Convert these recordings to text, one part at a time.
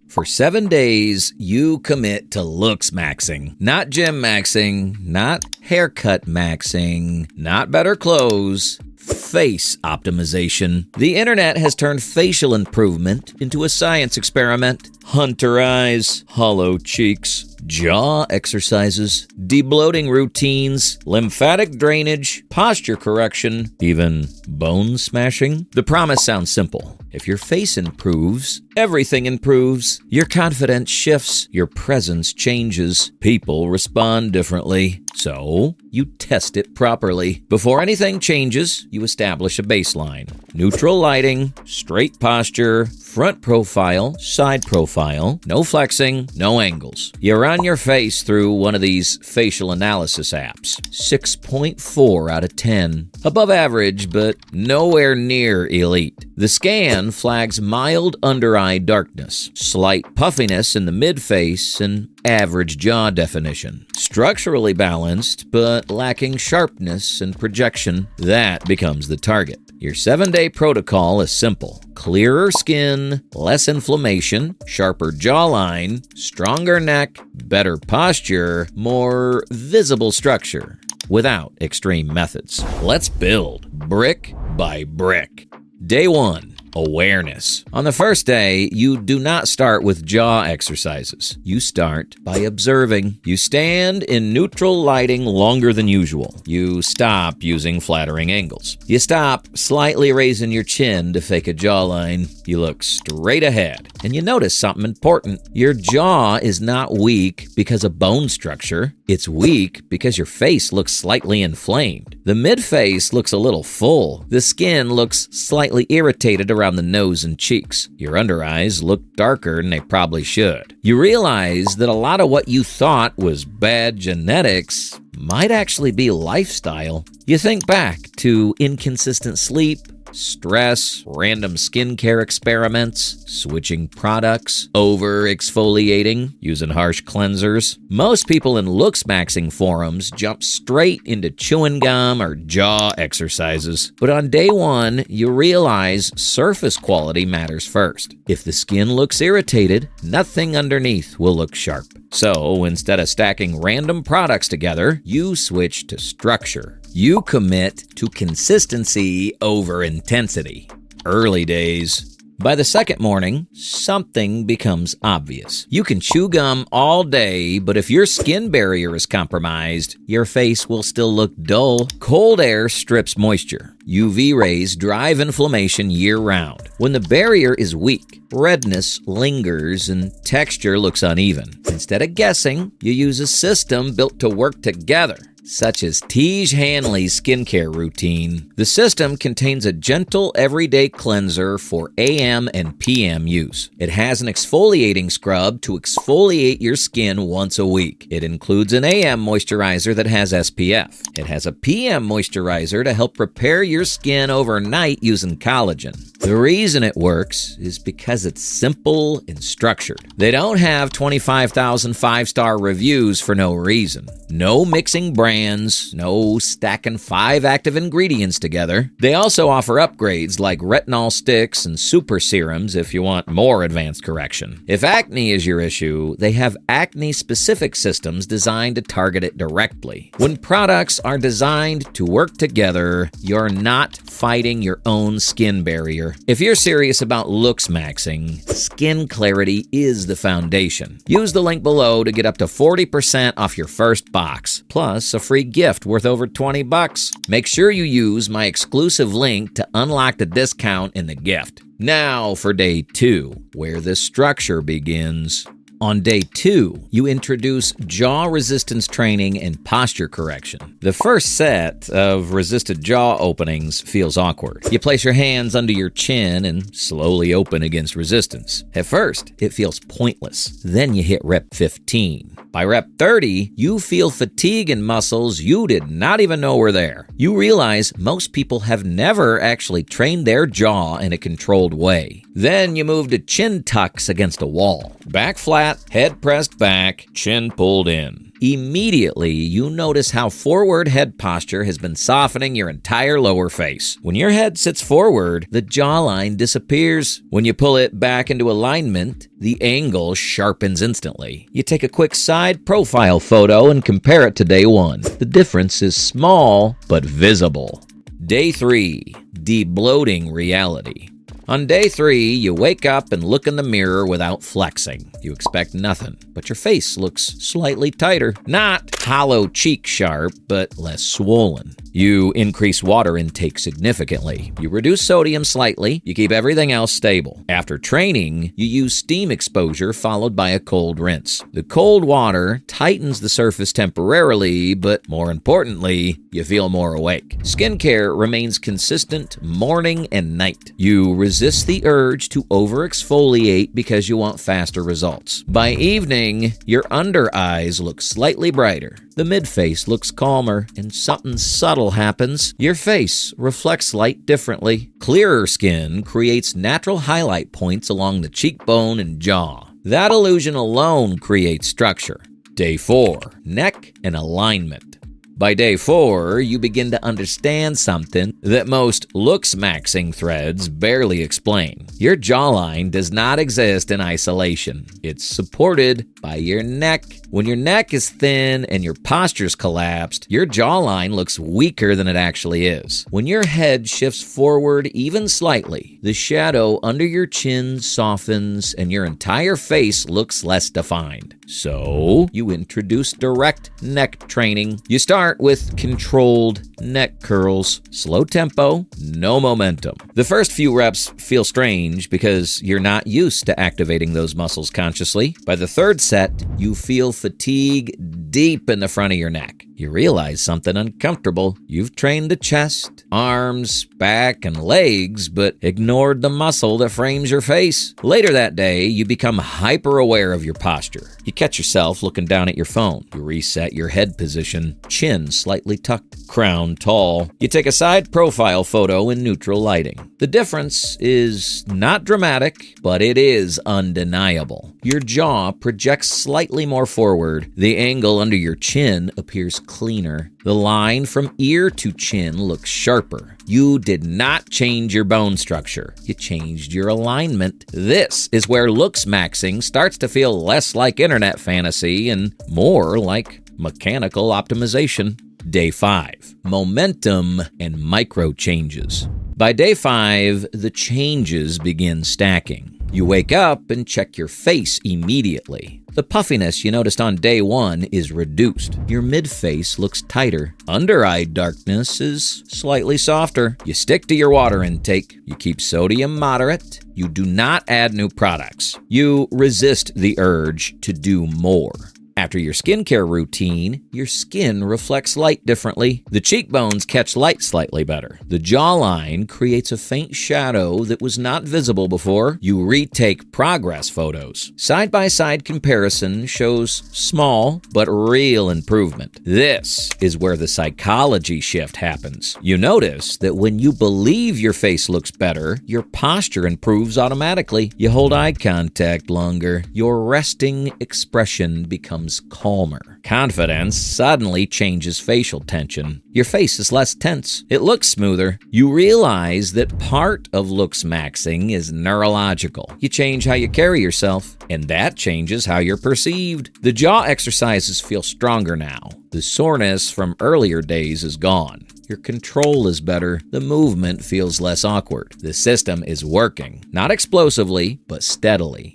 For 7 days, you commit to looksmaxing. Not gym maxing, not haircut maxing, not better clothes. Face optimization. The internet has turned facial improvement into a science experiment. Hunter eyes, hollow cheeks, jaw exercises, debloating routines, lymphatic drainage, posture correction, even bone smashing. The promise sounds simple. If your face improves, everything improves. Your confidence shifts, your presence changes, people respond differently. So, you test it properly. Before anything changes, you establish a baseline. Neutral lighting, straight posture, front profile, side profile, no flexing, no angles. You run your face through one of these facial analysis apps. 6.4 out of 10. Above average, but nowhere near elite. The scan flags mild under-eye darkness, slight puffiness in the mid-face, and average jaw definition. Structurally balanced, but lacking sharpness and projection. That becomes the target. Your 7-day protocol is simple. Clearer skin, less inflammation, sharper jawline, stronger neck, better posture, more visible structure, without extreme methods. Let's build brick by brick. Day 1. Awareness. On the first day, you do not start with jaw exercises. You start by observing. You stand in neutral lighting longer than usual. You stop using flattering angles. You stop slightly raising your chin to fake a jawline. You look straight ahead. And you notice something important. Your jaw is not weak because of bone structure. It's weak because your face looks slightly inflamed. The mid-face looks a little full. The skin looks slightly irritated around the nose and cheeks. Your under eyes look darker than they probably should. You realize that a lot of what you thought was bad genetics might actually be lifestyle. You think back to inconsistent sleep, stress, random skincare experiments, switching products, over-exfoliating, using harsh cleansers. Most people in looksmaxing forums jump straight into chewing gum or jaw exercises. But on day 1, you realize surface quality matters first. If the skin looks irritated, nothing underneath will look sharp. So instead of stacking random products together, you switch to structure. You commit to consistency over intensity. Early days. By the second morning, something becomes obvious. You can chew gum all day, but if your skin barrier is compromised, your face will still look dull. Cold air strips moisture. UV rays drive inflammation year-round. When the barrier is weak, redness lingers and texture looks uneven. Instead of guessing, you use a system built to work together, such as Tej Hanley's skincare routine. The system contains a gentle everyday cleanser for AM and PM use. It has an exfoliating scrub to exfoliate your skin once a week. It includes an AM moisturizer that has SPF. It has a PM moisturizer to help prepare your skin overnight using collagen. The reason it works is because it's simple and structured. They don't have 25,000 5-star reviews for no reason. No mixing brands, no stacking 5 active ingredients together. They also offer upgrades like retinol sticks and super serums if you want more advanced correction. If acne is your issue, they have acne-specific systems designed to target it directly. When products are designed to work together, you're not fighting your own skin barrier. If you're serious about looksmaxing, skin clarity is the foundation. Use the link below to get up to 40% off your first box, plus a free gift worth over $20. Make sure you use my exclusive link to unlock the discount in the gift. Now for day 2, where the structure begins. On day 2, you introduce jaw resistance training and posture correction. The first set of resisted jaw openings feels awkward. You place your hands under your chin and slowly open against resistance. At first, it feels pointless. Then you hit rep 15. By rep 30, you feel fatigue in muscles you did not even know were there. You realize most people have never actually trained their jaw in a controlled way. Then you move to chin tucks against a wall. Back flat, head pressed back, chin pulled in. Immediately, you notice how forward head posture has been softening your entire lower face. When your head sits forward, the jawline disappears. When you pull it back into alignment, the angle sharpens instantly. You take a quick side profile photo and compare it to day 1. The difference is small, but visible. Day 3, Debloating Reality. On day 3, you wake up and look in the mirror without flexing. You expect nothing, but your face looks slightly tighter. Not hollow cheek sharp, but less swollen. You increase water intake significantly. You reduce sodium slightly. You keep everything else stable. After training, you use steam exposure followed by a cold rinse. The cold water tightens the surface temporarily, but more importantly, you feel more awake. Skincare remains consistent morning and night. You resist the urge to over-exfoliate because you want faster results. By evening, your under eyes look slightly brighter. The mid-face looks calmer, and something subtle happens. Your face reflects light differently. Clearer skin creates natural highlight points along the cheekbone and jaw. That illusion alone creates structure. Day 4, neck and alignment. By day 4, you begin to understand something that most looksmaxing threads barely explain. Your jawline does not exist in isolation. It's supported by your neck. When your neck is thin and your posture's collapsed, your jawline looks weaker than it actually is. When your head shifts forward even slightly, the shadow under your chin softens and your entire face looks less defined. So, you introduce direct neck training. You start with controlled neck curls. Slow tempo, no momentum. The first few reps feel strange because you're not used to activating those muscles consciously. By the third set, you feel fatigue deep in the front of your neck. You realize something uncomfortable. You've trained the chest, arms, back, and legs, but ignored the muscle that frames your face. Later that day, you become hyper-aware of your posture. You catch yourself looking down at your phone. You reset your head position, chin slightly tucked, crown tall. You take a side profile photo in neutral lighting. The difference is not dramatic, but it is undeniable. Your jaw projects slightly more forward. The angle under your chin appears cleaner. The line from ear to chin looks sharper. You did not change your bone structure. You changed your alignment. This is where looksmaxing starts to feel less like internet fantasy and more like mechanical optimization. Day 5, momentum and micro changes. By day 5, the changes begin stacking. You wake up and check your face immediately. The puffiness you noticed on day 1 is reduced. Your mid-face looks tighter. Under-eye darkness is slightly softer. You stick to your water intake. You keep sodium moderate. You do not add new products. You resist the urge to do more. After your skincare routine, your skin reflects light differently. The cheekbones catch light slightly better. The jawline creates a faint shadow that was not visible before. You retake progress photos. Side-by-side comparison shows small but real improvement. This is where the psychology shift happens. You notice that when you believe your face looks better, your posture improves automatically. You hold eye contact longer. Your resting expression becomes calmer. Confidence suddenly changes facial tension. Your face is less tense. It looks smoother. You realize that part of looksmaxing is neurological. You change how you carry yourself, and that changes how you're perceived. The jaw exercises feel stronger now. The soreness from earlier days is gone. Your control is better. The movement feels less awkward. The system is working, not explosively, but steadily.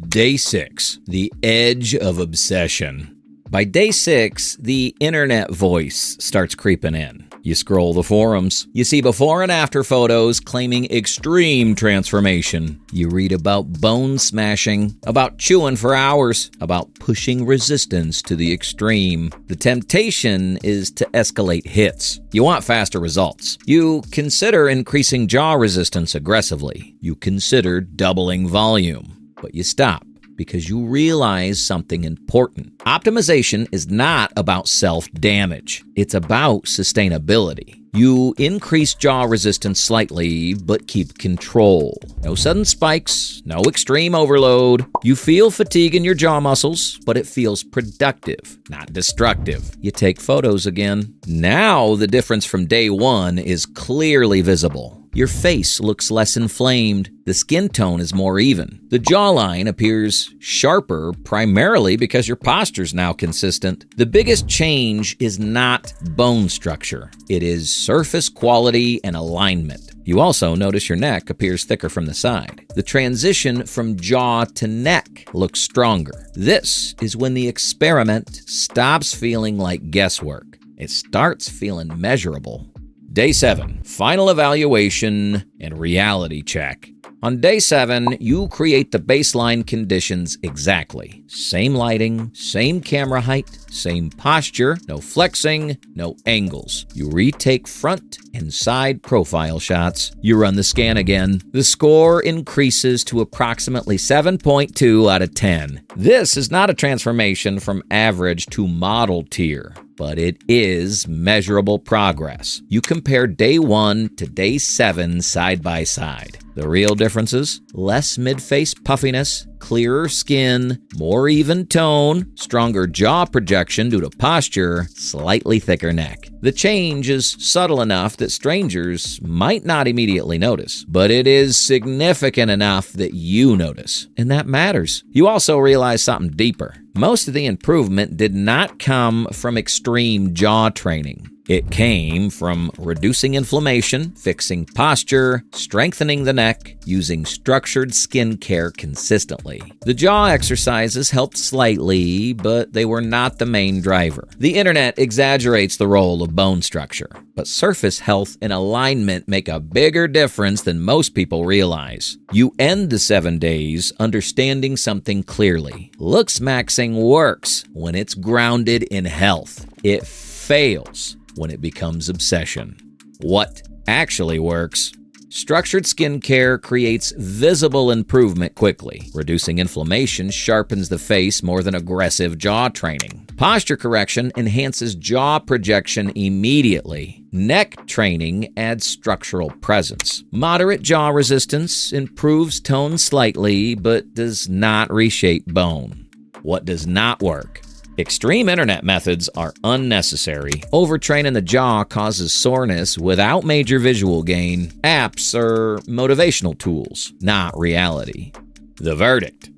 Day 6, the edge of obsession. By day 6, the internet voice starts creeping in. You scroll the forums. You see before and after photos claiming extreme transformation. You read about bone smashing, about chewing for hours, about pushing resistance to the extreme. The temptation is to escalate hits. You want faster results. You consider increasing jaw resistance aggressively. You consider doubling volume. But you stop because you realize something important. Optimization is not about self-damage. It's about sustainability. You increase jaw resistance slightly, but keep control. No sudden spikes, no extreme overload. You feel fatigue in your jaw muscles, but it feels productive, not destructive. You take photos again. Now the difference from day one is clearly visible. Your face looks less inflamed. The skin tone is more even. The jawline appears sharper, primarily because your posture's now consistent. The biggest change is not bone structure. It is surface quality and alignment. You also notice your neck appears thicker from the side. The transition from jaw to neck looks stronger. This is when the experiment stops feeling like guesswork. It starts feeling measurable. Day 7, final evaluation and reality check. On day 7, you create the baseline conditions exactly. Same lighting, same camera height, same posture, no flexing, no angles. You retake front and side profile shots. You run the scan again. The score increases to approximately 7.2 out of 10. This is not a transformation from average to model tier, but it is measurable progress. You compare day 1 to day 7 side by side. The real differences? Less mid-face puffiness, clearer skin, more even tone, stronger jaw projection due to posture, slightly thicker neck. The change is subtle enough that strangers might not immediately notice, but it is significant enough that you notice, and that matters. You also realize something deeper. Most of the improvement did not come from extreme jaw training. It came from reducing inflammation, fixing posture, strengthening the neck, using structured skin care consistently. The jaw exercises helped slightly, but they were not the main driver. The internet exaggerates the role of bone structure, but surface health and alignment make a bigger difference than most people realize. You end the 7 days understanding something clearly. Looksmaxing works when it's grounded in health. It fails when it becomes obsession. What actually works? Structured skin care creates visible improvement quickly. Reducing inflammation sharpens the face more than aggressive jaw training. Posture correction enhances jaw projection immediately. Neck training adds structural presence. Moderate jaw resistance improves tone slightly, but does not reshape bone. What does not work? Extreme internet methods are unnecessary. Overtraining the jaw causes soreness without major visual gain. Apps are motivational tools, not reality. The verdict.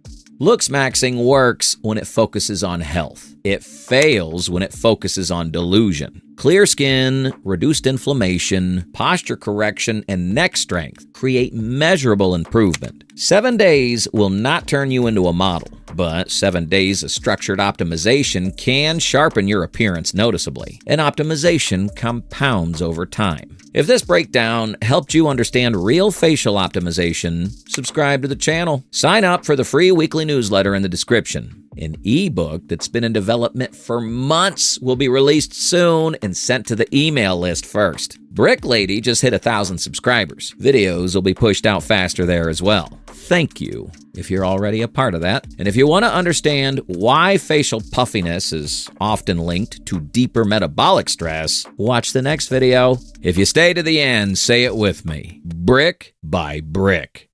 Looksmaxing works when it focuses on health. It fails when it focuses on delusion. Clear skin, reduced inflammation, posture correction, and neck strength create measurable improvement. 7 days will not turn you into a model, but 7 days of structured optimization can sharpen your appearance noticeably, and optimization compounds over time. If this breakdown helped you understand real facial optimization, subscribe to the channel. Sign up for the free weekly newsletter in the description. An ebook that's been in development for months will be released soon and sent to the email list first. Brick Lady just hit 1,000 subscribers. Videos will be pushed out faster there as well. Thank you if you're already a part of that. And if you want to understand why facial puffiness is often linked to deeper metabolic stress, watch the next video. If you stay to the end, say it with me. Brick by brick.